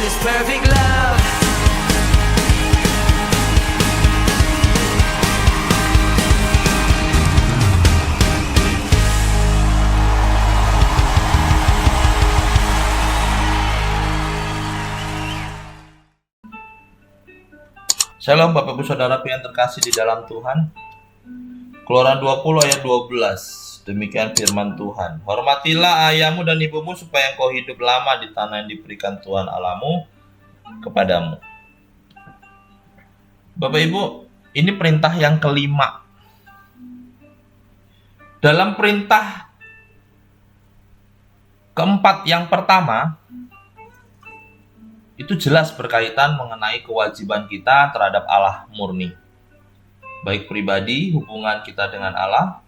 this perfect love. Shalom Bapak Ibu Saudara yang terkasih di dalam Tuhan. Keluaran 20 ayat 12. Demikian firman Tuhan. Hormatilah ayahmu dan ibumu supaya engkau hidup lama di tanah yang diberikan Tuhan Allahmu kepadamu. Bapak Ibu, ini perintah yang kelima. Dalam perintah keempat yang pertama, itu jelas berkaitan mengenai kewajiban kita terhadap Allah murni. Baik pribadi, hubungan kita dengan Allah,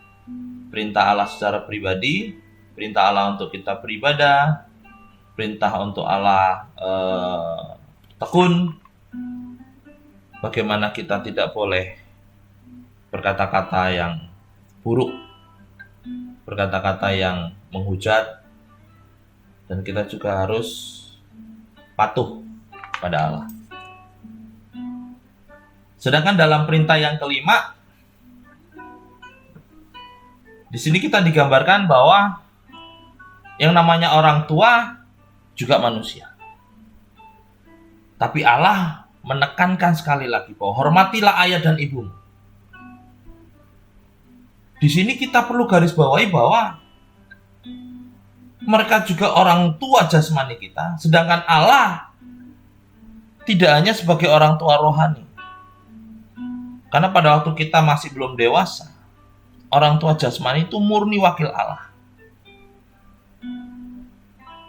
perintah Allah secara pribadi, perintah Allah untuk kita beribadah, perintah untuk Allah tekun, bagaimana kita tidak boleh berkata-kata yang buruk, berkata-kata yang menghujat, dan kita juga harus patuh pada Allah. Sedangkan dalam perintah yang kelima, di sini kita digambarkan bahwa yang namanya orang tua juga manusia. Tapi Allah menekankan sekali lagi bahwa hormatilah ayah dan ibumu. Di sini kita perlu garis bawahi bahwa mereka juga orang tua jasmani kita, sedangkan Allah tidak hanya sebagai orang tua rohani. Karena pada waktu kita masih belum dewasa, orang tua jasmani itu murni wakil Allah.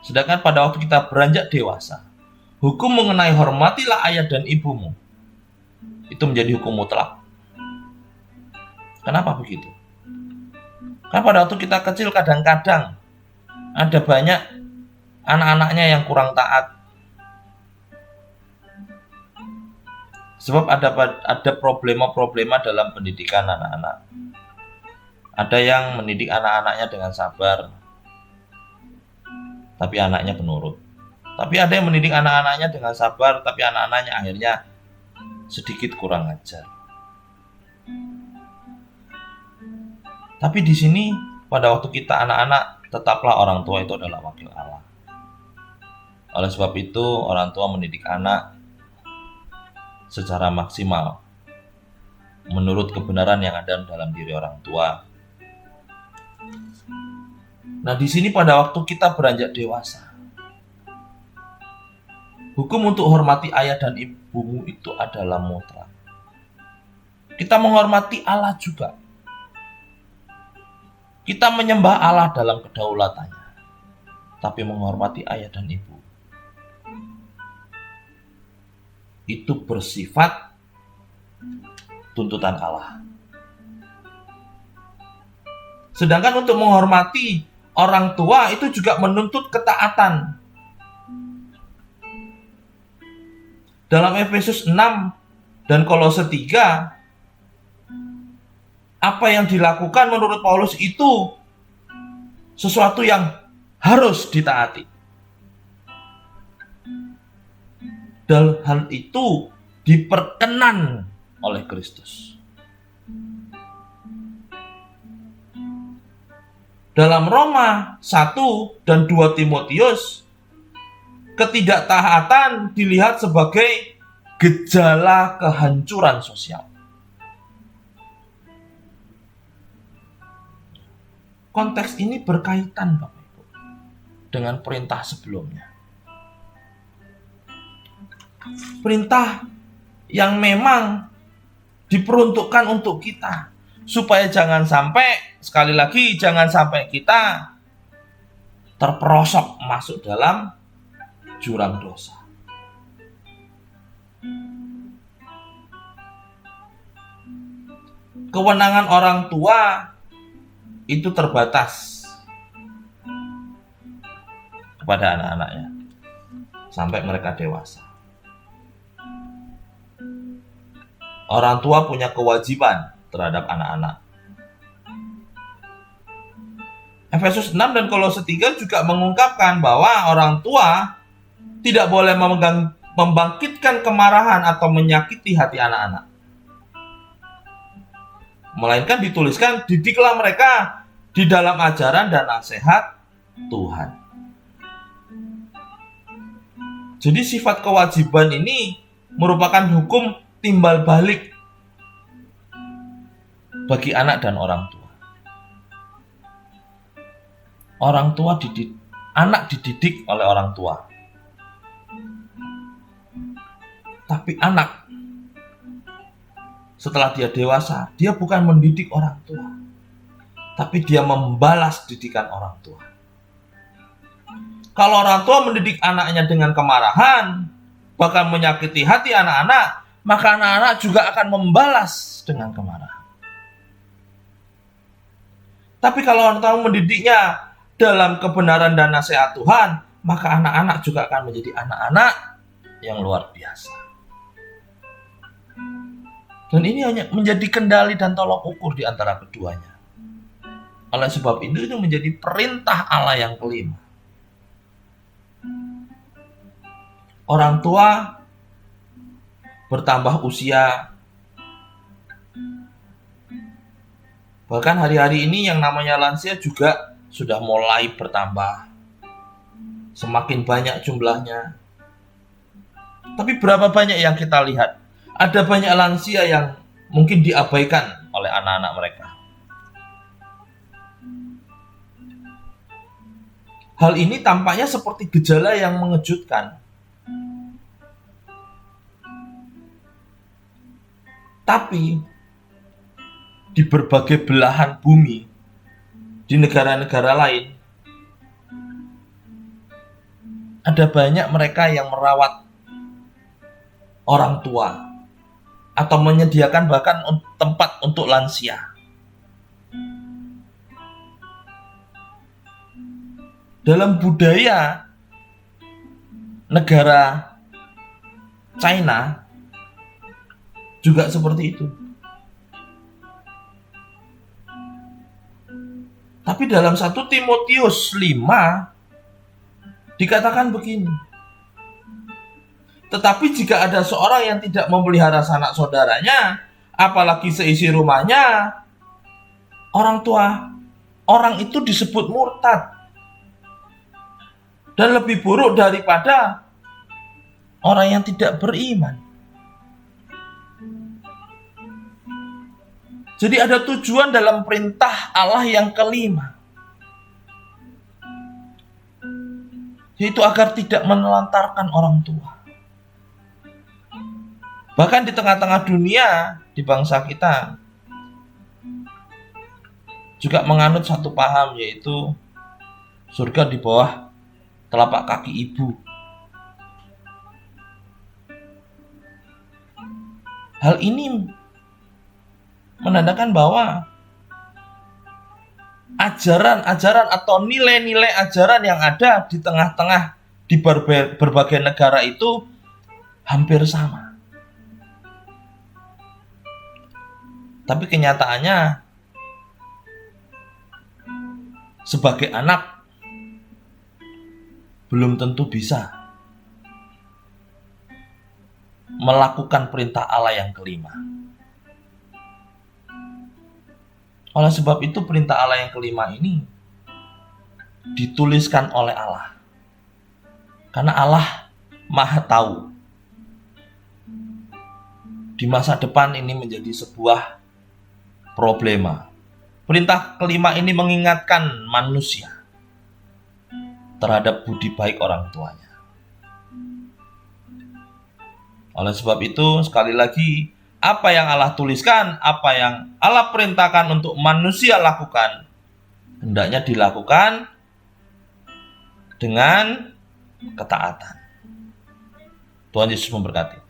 Sedangkan pada waktu kita beranjak dewasa, hukum mengenai hormatilah ayah dan ibumu itu menjadi hukum mutlak. Kenapa begitu? Karena pada waktu kita kecil kadang-kadang ada banyak anak-anaknya yang kurang taat. Sebab ada problema-problema dalam pendidikan anak-anak. Ada yang mendidik anak-anaknya dengan sabar, tapi anaknya penurut. Tapi ada yang mendidik anak-anaknya dengan sabar, tapi anak-anaknya akhirnya sedikit kurang ajar. Tapi di sini pada waktu kita anak-anak, tetaplah orang tua itu adalah wakil Allah. Oleh sebab itu, orang tua mendidik anak secara maksimal menurut kebenaran yang ada dalam diri orang tua. Nah, di sini pada waktu kita beranjak dewasa, hukum untuk hormati ayah dan ibumu itu adalah mutlak. Kita menghormati Allah juga. Kita menyembah Allah dalam kedaulatannya, tapi menghormati ayah dan ibu itu bersifat tuntutan Allah. Sedangkan untuk menghormati orang tua itu juga menuntut ketaatan. Dalam Efesus 6 dan Kolose 3, apa yang dilakukan menurut Paulus itu sesuatu yang harus ditaati. Dan hal itu diperkenan oleh Kristus. Dalam Roma 1 dan 2 Timotius, ketidaktaatan dilihat sebagai gejala kehancuran sosial. Konteks ini berkaitan Bapak Ibu dengan perintah sebelumnya. Perintah yang memang diperuntukkan untuk kita, supaya jangan sampai, sekali lagi, jangan sampai kita terperosok masuk dalam jurang dosa. Kewenangan orang tua itu terbatas kepada anak-anaknya sampai mereka dewasa. Orang tua punya kewajiban terhadap anak-anak. Efesus 6 dan Kolose 3 juga mengungkapkan bahwa orang tua tidak boleh membangkitkan kemarahan atau menyakiti hati anak-anak. Melainkan dituliskan, didiklah mereka di dalam ajaran dan nasihat Tuhan. Jadi sifat kewajiban ini merupakan hukum timbal balik bagi anak dan orang tua. Orang tua anak dididik oleh orang tua. Tapi anak setelah dia dewasa, dia bukan mendidik orang tua, tapi dia membalas didikan orang tua. Kalau orang tua mendidik anaknya dengan kemarahan, bahkan menyakiti hati anak-anak, maka anak-anak juga akan membalas dengan kemarahan. Tapi kalau orang tua mendidiknya dalam kebenaran dan nasihat Tuhan, maka anak-anak juga akan menjadi anak-anak yang luar biasa. Dan ini hanya menjadi kendali dan tolok ukur di antara keduanya. Oleh sebab itu menjadi perintah Allah yang kelima. Orang tua bertambah usia. Bahkan hari-hari ini yang namanya lansia juga sudah mulai bertambah. Semakin banyak jumlahnya. Tapi berapa banyak yang kita lihat? Ada banyak lansia yang mungkin diabaikan oleh anak-anak mereka. Hal ini tampaknya seperti gejala yang mengejutkan. Tapi di berbagai belahan bumi, di negara-negara lain, ada banyak mereka yang merawat orang tua atau menyediakan bahkan tempat untuk lansia. Dalam budaya negara China juga seperti itu. Tapi dalam 1 Timotius 5 dikatakan begini. Tetapi jika ada seorang yang tidak memelihara sanak saudaranya, apalagi seisi rumahnya, orang itu disebut murtad. Dan lebih buruk daripada orang yang tidak beriman. Jadi ada tujuan dalam perintah Allah yang kelima, yaitu agar tidak menelantarkan orang tua. Bahkan di tengah-tengah dunia, di bangsa kita juga menganut satu paham, yaitu surga di bawah telapak kaki ibu. Hal ini menandakan bahwa ajaran-ajaran atau nilai-nilai ajaran yang ada di tengah-tengah di berbagai negara itu hampir sama. Tapi kenyataannya sebagai anak belum tentu bisa melakukan perintah Allah yang kelima. Oleh sebab itu perintah Allah yang kelima ini dituliskan oleh Allah. Karena Allah Maha tahu di masa depan ini menjadi sebuah problema. Perintah kelima ini mengingatkan manusia terhadap budi baik orang tuanya. Oleh sebab itu, sekali lagi, apa yang Allah tuliskan, apa yang Allah perintahkan untuk manusia lakukan, hendaknya dilakukan dengan ketaatan. Tuhan Yesus memberkati.